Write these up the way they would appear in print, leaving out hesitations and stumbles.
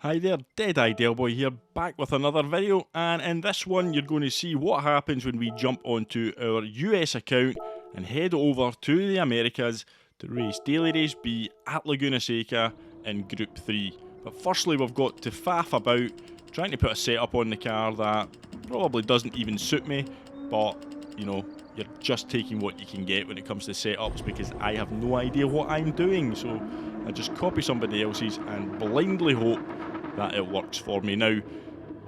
Hi there, Dead-Eye Delboy here, back with another video, and in this one you're going to see what happens when we jump onto our US account and head over to the Americas to race Daily Race B at Laguna Seca in Group 3. But firstly we've got to faff about trying to put a setup on the car that probably doesn't even suit me, but you know, you're just taking what you can get when it comes to setups because I have no idea what I'm doing, so I just copy somebody else's and blindly hope that it works for me. Now,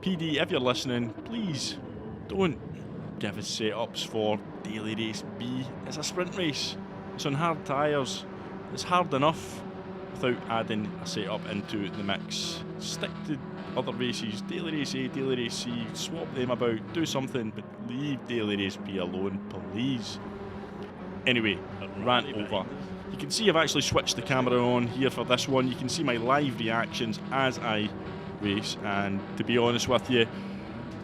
PD, if you're listening, please don't give us setups for Daily Race B. It's a sprint race. It's on hard tyres. It's hard enough without adding a setup into the mix. Stick to other races, Daily Race A, Daily Race C, swap them about, do something, but leave Daily Race B alone, please. Anyway, rant over. You can see I've actually switched the camera on here for this one. You can see my live reactions as I race, and to be honest with you,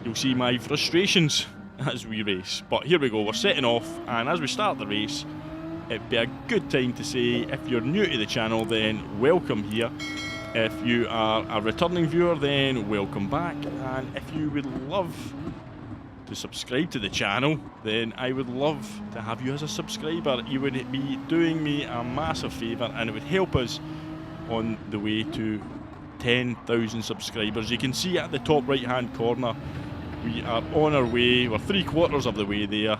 you'll see my frustrations as we race. But here we go, we're setting off, and as we start the race, it'd be a good time to say, if you're new to the channel, then welcome here. If you are a returning viewer, then welcome back, and if you would love to subscribe to the channel, then I would love to have you as a subscriber. You would be doing me a massive favour, and it would help us on the way to 10,000 subscribers. You can see at the top right hand corner we are on our way. We're 3/4 of the way there,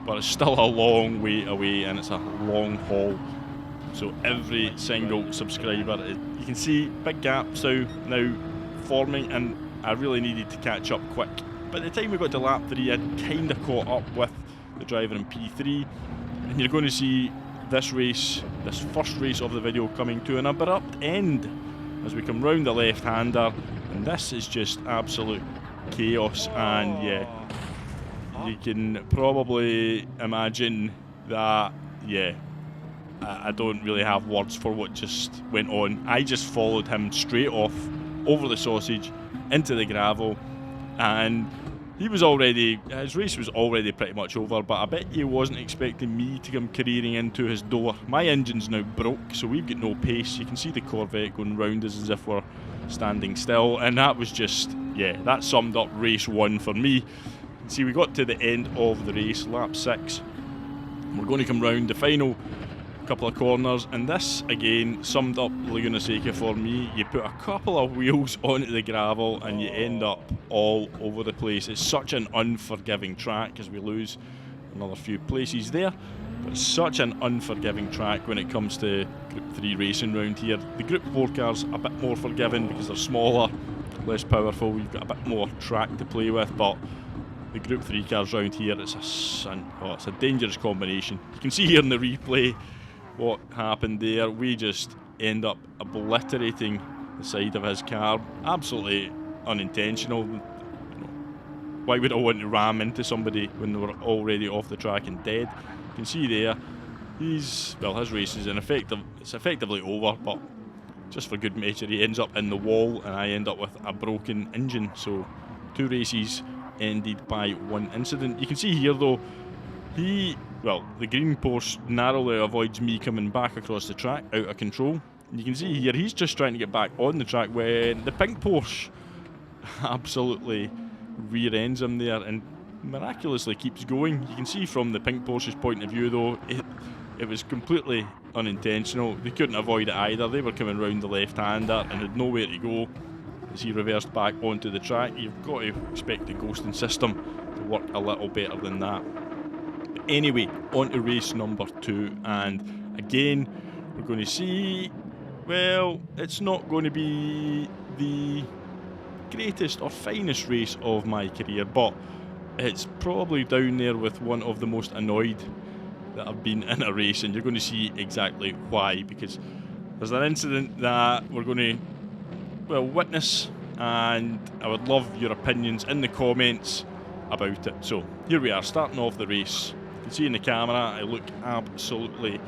but it's still a long way away and it's a long haul. So every single subscriber, you can see big gaps now forming, and I really needed to catch up quick. By the time we got to lap 3, I'd kind of caught up with the driver in P3, and you're going to see this race, this first race of the video, coming to an abrupt end as we come round the left-hander, and this is just absolute chaos. And yeah, you can probably imagine that, yeah, I don't really have words for what just went on. I just followed him straight off over the sausage into the gravel, and his race was already pretty much over, but I bet he wasn't expecting me to come careering into his door. My engine's now broke, so we've got no pace. You can see the Corvette going round us as if we're standing still, and that was just, yeah, that summed up race 1 for me. You can see we got to the end of the race, lap 6. We're going to come round the final couple of corners, and this again summed up Laguna Seca for me. You put a couple of wheels onto the gravel and you end up all over the place. It's such an unforgiving track, as we lose another few places there, but it's such an unforgiving track when it comes to Group 3 racing round here. The Group 4 cars a bit more forgiving because they're smaller, less powerful, you've got a bit more track to play with, but the Group 3 cars round here, it's a dangerous combination. You can see here in the replay what happened there. We just end up obliterating the side of his car. Absolutely unintentional. Why would I want to ram into somebody when they were already off the track and dead? You can see there, his race is it's effectively over, but just for good measure he ends up in the wall and I end up with a broken engine. So 2 races ended by 1 incident. You can see here though, the green Porsche narrowly avoids me coming back across the track, out of control. And you can see here, he's just trying to get back on the track when the pink Porsche absolutely rear ends him there and miraculously keeps going. You can see from the pink Porsche's point of view though, it was completely unintentional. They couldn't avoid it either. They were coming round the left-hander and had nowhere to go as he reversed back onto the track. You've got to expect the ghosting system to work a little better than that. Anyway, on to race number 2, and again we're going to see, well, it's not going to be the greatest or finest race of my career, but it's probably down there with one of the most annoyed that I've been in a race, and you're going to see exactly why, because there's an incident that we're going to, witness, and I would love your opinions in the comments about it. So here we are, starting off the race. You can see in the camera I look absolutely,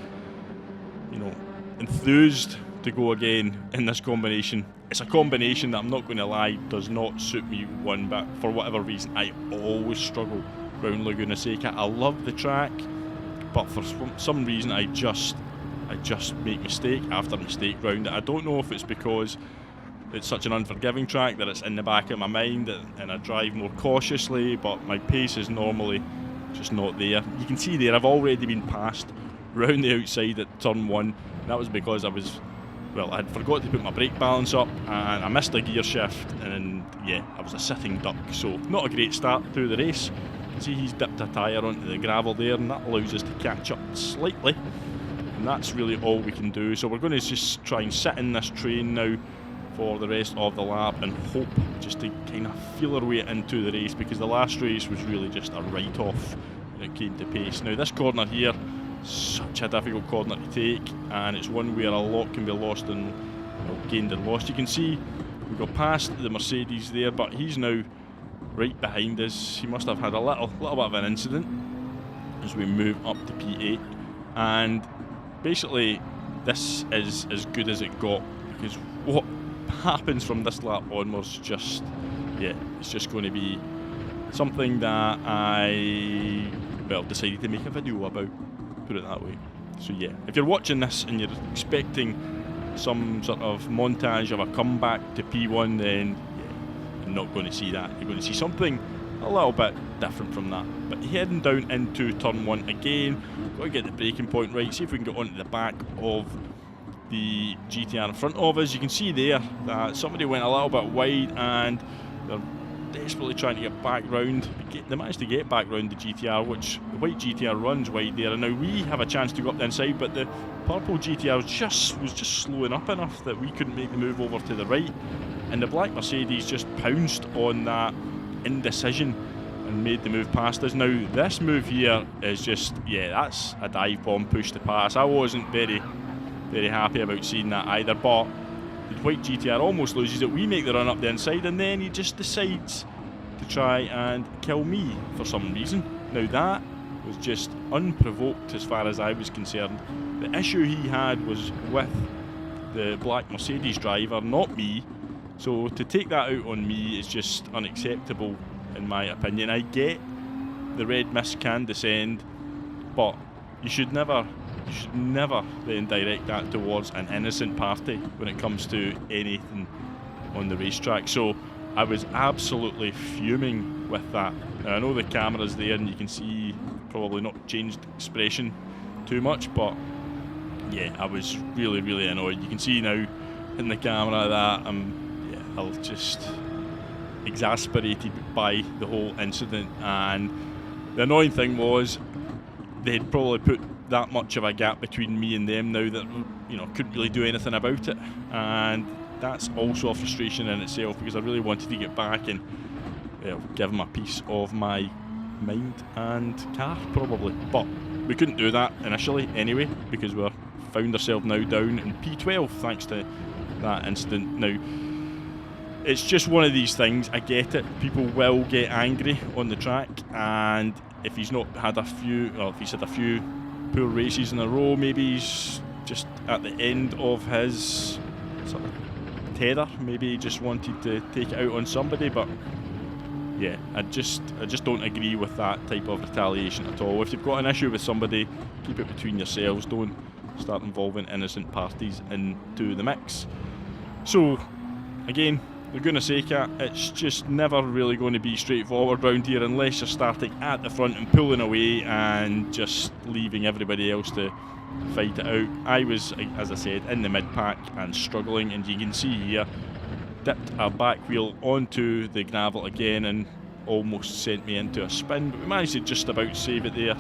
enthused to go again in this combination. It's a combination that, I'm not going to lie, does not suit me one bit. For whatever reason, I always struggle around Laguna Seca. I love the track, but for some reason I just make mistake after mistake round it. I don't know if it's because it's such an unforgiving track that it's in the back of my mind, and I drive more cautiously, but my pace is normally just not there. You can see there I've already been passed round the outside at turn 1, and that was because I had forgot to put my brake balance up and I missed a gear shift, and yeah, I was a sitting duck, so not a great start through the race. You can see he's dipped a tyre onto the gravel there, and that allows us to catch up slightly, and that's really all we can do. So we're going to just try and sit in this train now for the rest of the lap and hope just to kind of feel our way into the race, because the last race was really just a write-off when it came to pace. Now this corner here, such a difficult corner to take, and it's one where a lot can be lost and gained and lost. You can see we got past the Mercedes there, but he's now right behind us. He must have had a little bit of an incident as we move up to P8, and basically this is as good as it got, because what happens from this lap onwards, just it's just going to be something that I decided to make a video about, put it that way. So yeah, if you're watching this and you're expecting some sort of montage of a comeback to P1, then yeah, you're not going to see that. You're going to see something a little bit different from that. But heading down into turn 1 again, got to get the braking point right, see if we can get onto the back of the GTR in front of us. You can see there that somebody went a little bit wide, and they're desperately trying to get back round. They managed to get back round the GTR, which the white GTR runs wide there, and now we have a chance to go up the inside, but the purple GTR was just slowing up enough that we couldn't make the move over to the right, and the black Mercedes just pounced on that indecision and made the move past us. Now this move here is just, that's a dive bomb push to pass. I wasn't very happy about seeing that either, but the white GTR almost loses it. We make the run up the inside, and then he just decides to try and kill me for some reason. Now that was just unprovoked as far as I was concerned. The issue he had was with the black Mercedes driver, not me. So to take that out on me is just unacceptable in my opinion. I get the red mist can descend, but you should never then direct that towards an innocent party when it comes to anything on the racetrack. So I was absolutely fuming with that. Now I know the camera's there and you can see probably not changed expression too much, but yeah, I was really annoyed. You can see now in the camera that I was just exasperated by the whole incident, and the annoying thing was they'd probably put that much of a gap between me and them now that couldn't really do anything about it, and that's also a frustration in itself, because I really wanted to get back and give them a piece of my mind and car probably, but we couldn't do that initially anyway, because we found ourselves now down in P12 thanks to that incident. Now it's just one of these things, I get it, people will get angry on the track, and if he's not had a few, or if he's had a few poor races in a row, maybe he's just at the end of his sort of tether, maybe he just wanted to take it out on somebody. But yeah, I just don't agree with that type of retaliation at all. If you've got an issue with somebody, keep it between yourselves, don't start involving innocent parties into the mix. So again, Laguna Seca, it's just never really going to be straightforward round here unless you're starting at the front and pulling away and just leaving everybody else to fight it out. I was, as I said, in the mid-pack and struggling, and you can see here, dipped a back wheel onto the gravel again and almost sent me into a spin, but we managed to just about save it there.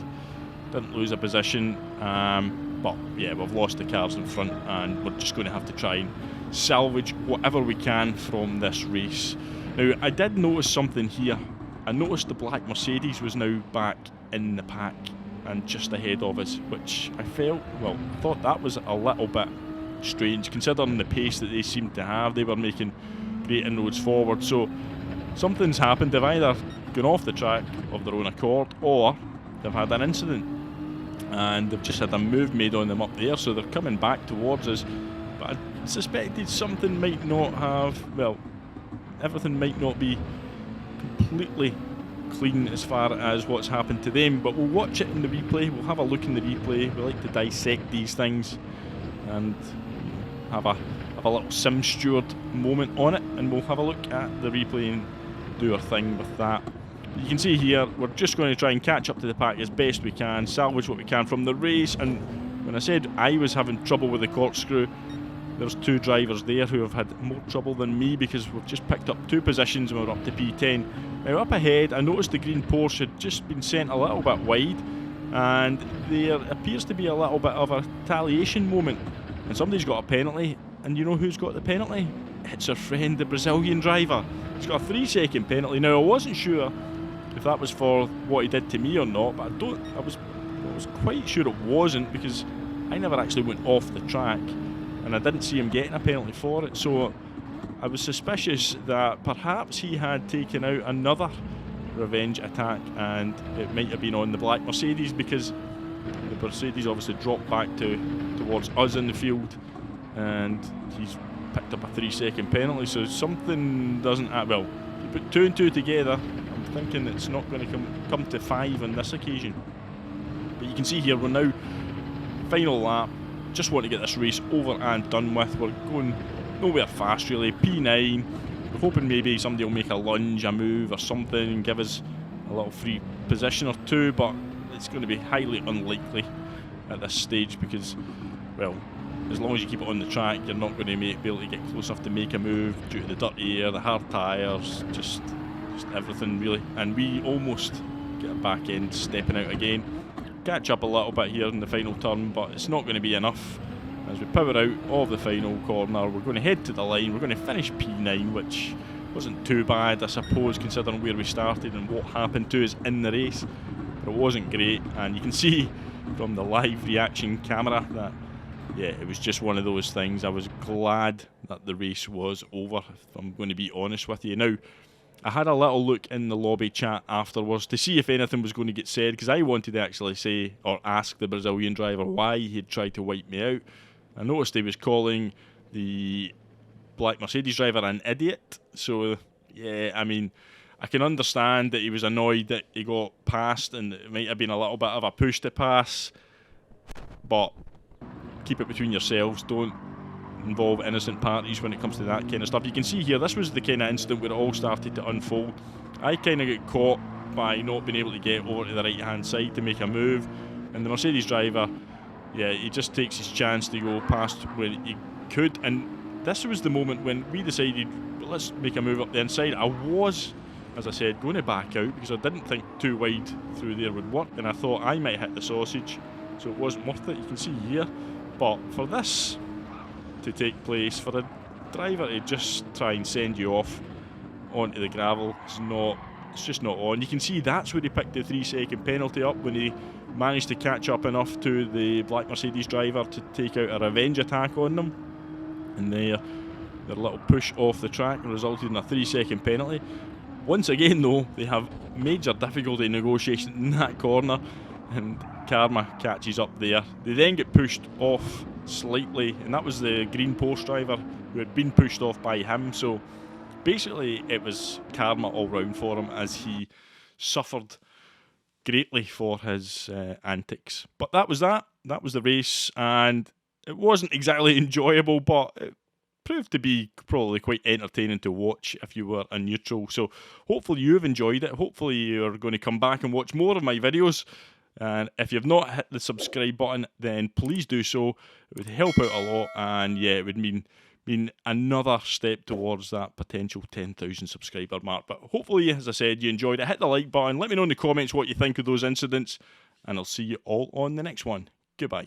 Didn't lose a position, but yeah, we've lost the cars in front, and we're just going to have to try and salvage whatever we can from this race. Now I did notice something here. I noticed the black Mercedes was now back in the pack and just ahead of us, which I thought that was a little bit strange considering the pace that they seemed to have. They were making great inroads forward, so something's happened. They've either gone off the track of their own accord, or they've had an incident and they've just had a move made on them up there, so they're coming back towards us. But I suspected something might not have, everything might not be completely clean as far as what's happened to them, but we'll watch it in the replay, we'll have a look in the replay. We like to dissect these things, and have a little sim steward moment on it, and we'll have a look at the replay and do our thing with that. You can see here, we're just going to try and catch up to the pack as best we can, salvage what we can from the race. And when I said I was having trouble with the corkscrew, there's two drivers there who have had more trouble than me, because we've just picked up 2 positions and we're up to P10. Now up ahead, I noticed the green Porsche had just been sent a little bit wide, and there appears to be a little bit of a retaliation moment, and somebody's got a penalty. And you know who's got the penalty? It's our friend, the Brazilian driver. He's got a 3-second penalty. Now I wasn't sure if that was for what he did to me or not, but I was quite sure it wasn't, because I never actually went off the track and I didn't see him getting a penalty for it. So I was suspicious that perhaps he had taken out another revenge attack, and it might have been on the black Mercedes, because the Mercedes obviously dropped back towards us in the field, and he's picked up a 3-second penalty. So something doesn't add well. You put 2 and 2 together, I'm thinking it's not going to come to 5 on this occasion. But you can see here, we're now final lap. Just want to get this race over and done with. We're going nowhere fast really. P9. We're hoping maybe somebody will make a lunge, a move or something, and give us a little free position or 2, but it's going to be highly unlikely at this stage, because, well, as long as you keep it on the track, you're not going to be able to get close enough to make a move due to the dirty air, the hard tyres, just everything really. And we almost get a back end stepping out again. Catch up a little bit here in the final turn, but it's not going to be enough. As we power out of the final corner, we're going to head to the line. We're going to finish P9, which wasn't too bad, I suppose, considering where we started and what happened to us in the race. But it wasn't great, and you can see from the live reaction camera that, yeah, it was just one of those things. I was glad that the race was over, if I'm going to be honest with you. Now, I had a little look in the lobby chat afterwards to see if anything was going to get said, because I wanted to actually say or ask the Brazilian driver why he'd tried to wipe me out. I noticed he was calling the black Mercedes driver an idiot. So, yeah, I mean, I can understand that he was annoyed that he got passed, and it might have been a little bit of a push to pass, but keep it between yourselves. Don't involve innocent parties when it comes to that kind of stuff. You can see here, this was the kind of incident where it all started to unfold. I kind of got caught by not being able to get over to the right hand side to make a move, and the Mercedes driver, yeah, he just takes his chance to go past where he could. And this was the moment when we decided, well, let's make a move up the inside. I was, as I said, going to back out because I didn't think too wide through there would work, and I thought I might hit the sausage, so it wasn't worth it. You can see here, but for this to take place, for a driver to just try and send you off onto the gravel, it's just not on. You can see that's where he picked the 3-second penalty up, when he managed to catch up enough to the black Mercedes driver to take out a revenge attack on them, and their little push off the track resulted in a 3-second penalty. Once again though, they have major difficulty negotiating in that corner, and Karma catches up there. They then get pushed off slightly, and that was the green Porsche driver who had been pushed off by him. So basically it was karma all round for him, as he suffered greatly for his antics. But that was the race, and it wasn't exactly enjoyable, but it proved to be probably quite entertaining to watch if you were a neutral. So hopefully you've enjoyed it. Hopefully you're going to come back and watch more of my videos. And if you've not hit the subscribe button, then please do so. It would help out a lot, and yeah, it would mean another step towards that potential 10,000 subscriber mark. But hopefully, as I said, you enjoyed it. Hit the like button. Let me know in the comments what you think of those incidents, and I'll see you all on the next one. Goodbye.